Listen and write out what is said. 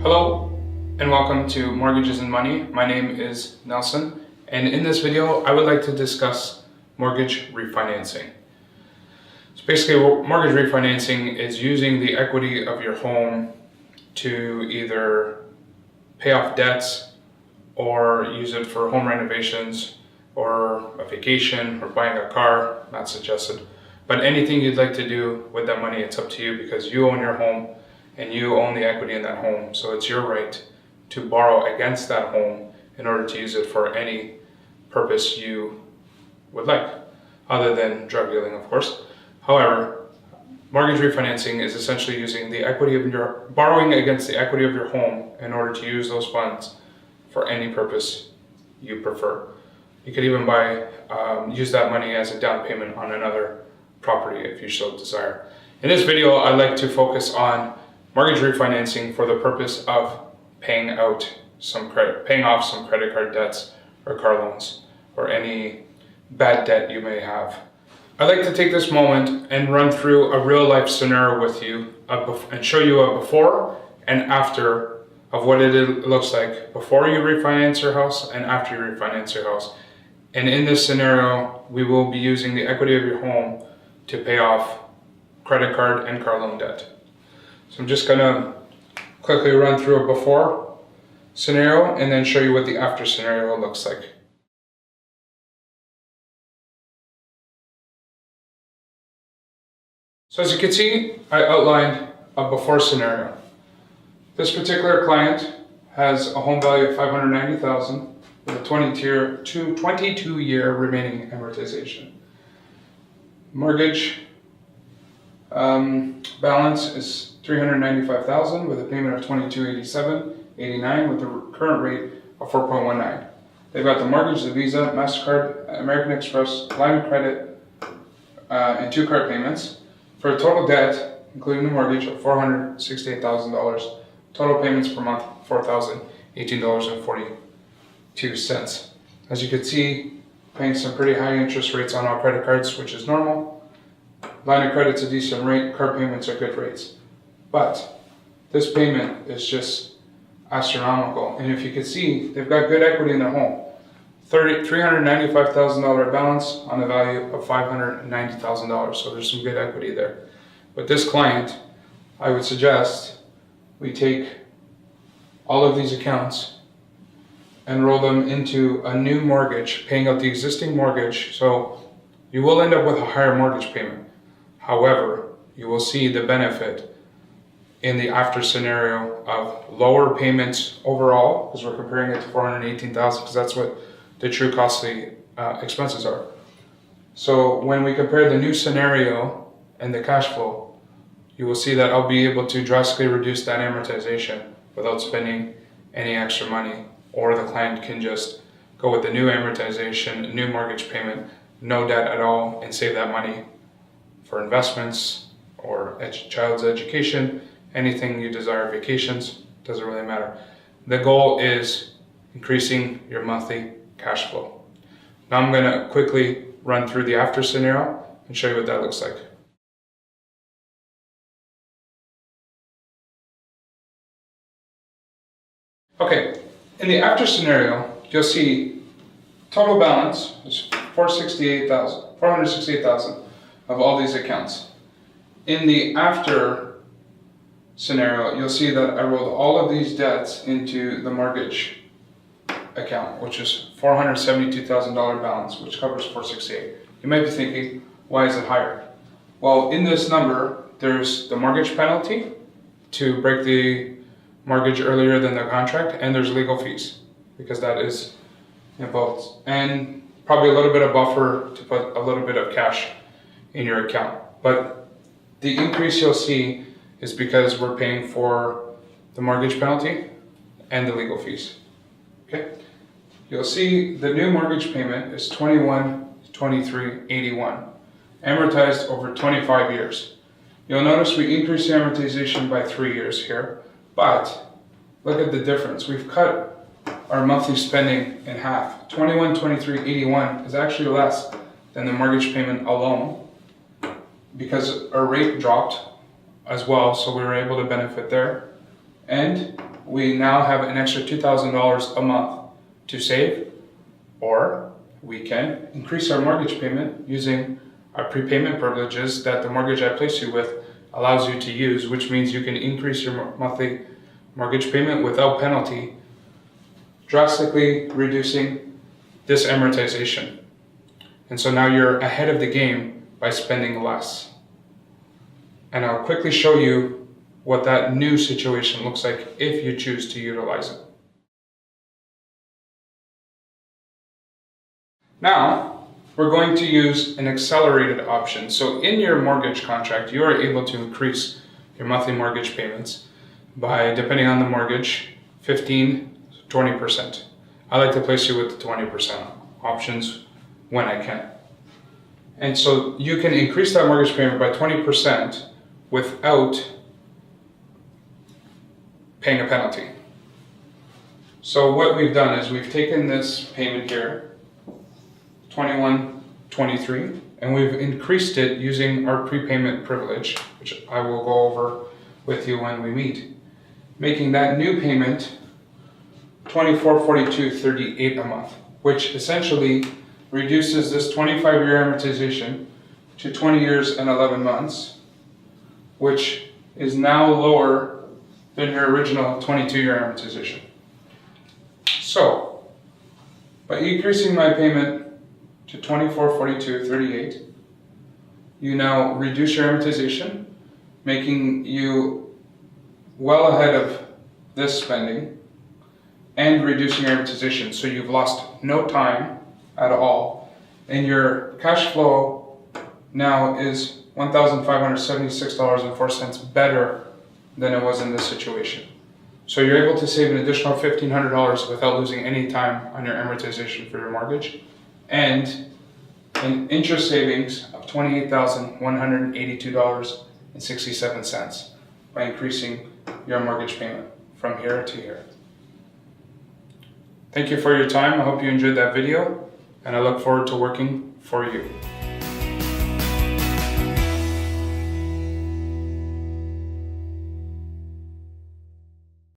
Hello and welcome to Mortgages and Money. My name is Nelson, and in this video I would like to discuss mortgage refinancing. So basically, mortgage refinancing is using the equity of your home to either pay off debts or use it for home renovations or a vacation or buying a car, not suggested. But anything you'd like to do with that money, it's up to you because you own your home and you own the equity in that home. So it's your right to borrow against that home in order to use it for any purpose you would like, other than drug dealing, of course. However, mortgage refinancing is essentially using the equity of borrowing against the equity of your home in order to use those funds for any purpose you prefer. You could even use that money as a down payment on another property if you so desire. In this video, I'd like to focus on mortgage refinancing for the purpose of paying off some credit card debts or car loans or any bad debt you may have. I'd like to take this moment and run through a real life scenario with you and show you a before and after of what it looks like before you refinance your house and after you refinance your house. And in this scenario, we will be using the equity of your home to pay off credit card and car loan debt. So I'm just gonna quickly run through a before scenario and then show you what the after scenario looks like. So as you can see, I outlined a before scenario. This particular client has a home value of $590,000 with a 22-year remaining amortization. Mortgage balance is $395,000 with a payment of $2,287.89 with the current rate of 4.19. They've got the mortgage, the Visa, MasterCard, American Express, line of credit, and 2 card payments for a total debt, including the mortgage, of $468,000. Total payments per month, $4,018.42. As you can see, paying some pretty high interest rates on all credit cards, which is normal. Line of credit's a decent rate, card payments are good rates. But this payment is just astronomical. And if you can see, they've got good equity in their home. $395,000 balance on a value of $590,000. So there's some good equity there. With this client, I would suggest we take all of these accounts and roll them into a new mortgage, paying out the existing mortgage. So you will end up with a higher mortgage payment. However, you will see the benefit in the after scenario of lower payments overall, because we're comparing it to $418,000, because that's what the true costly expenses are. So when we compare the new scenario and the cash flow, you will see that I'll be able to drastically reduce that amortization without spending any extra money, or the client can just go with the new amortization, new mortgage payment, no debt at all, and save that money for investments or child's education, anything you desire, vacations, doesn't really matter. The goal is increasing your monthly cash flow. Now I'm gonna quickly run through the after scenario and show you what that looks like. Okay, in the after scenario, you'll see total balance is $468,000 of all these accounts. In the after scenario, you'll see that I rolled all of these debts into the mortgage account, which is $472,000 balance, which covers $468,000. You might be thinking, why is it higher? Well, in this number, there's the mortgage penalty to break the mortgage earlier than the contract, and there's legal fees, because that is involved, and probably a little bit of buffer to put a little bit of cash in your account. But the increase you'll see is because we're paying for the mortgage penalty and the legal fees. Okay, you'll see the new mortgage payment is $21,2381, amortized over 25 years. You'll notice we increased the amortization by 3 years here, but look at the difference. We've cut our monthly spending in half. $21,2381 is actually less than the mortgage payment alone, because our rate dropped as well, so we were able to benefit there. and we now have an extra $2,000 a month to save, or we can increase our mortgage payment using our prepayment privileges that the mortgage I place you with allows you to use, which means you can increase your monthly mortgage payment without penalty, drastically reducing this amortization. And so now you're ahead of the game by spending less. And I'll quickly show you what that new situation looks like if you choose to utilize it. Now, we're going to use an accelerated option. So in your mortgage contract, you are able to increase your monthly mortgage payments by, depending on the mortgage, 15 to 20%. I like to place you with the 20% options when I can. And so you can increase that mortgage payment by 20% without paying a penalty. So what we've done is we've taken this payment here, $21.23, and we've increased it using our prepayment privilege, which I will go over with you when we meet, making that new payment $24.42.38 a month, which essentially reduces this 25-year amortization to 20 years and 11 months, which is now lower than your original 22-year amortization. So, by increasing my payment to $24.42.38, you now reduce your amortization, making you well ahead of this spending and reducing your amortization. So you've lost no time at all, and your cash flow now is $1,576.04 better than it was in this situation. So you're able to save an additional $1,500 without losing any time on your amortization for your mortgage, and an interest savings of $28,182.67 by increasing your mortgage payment from here to here. Thank you for your time. I hope you enjoyed that video, and I look forward to working for you.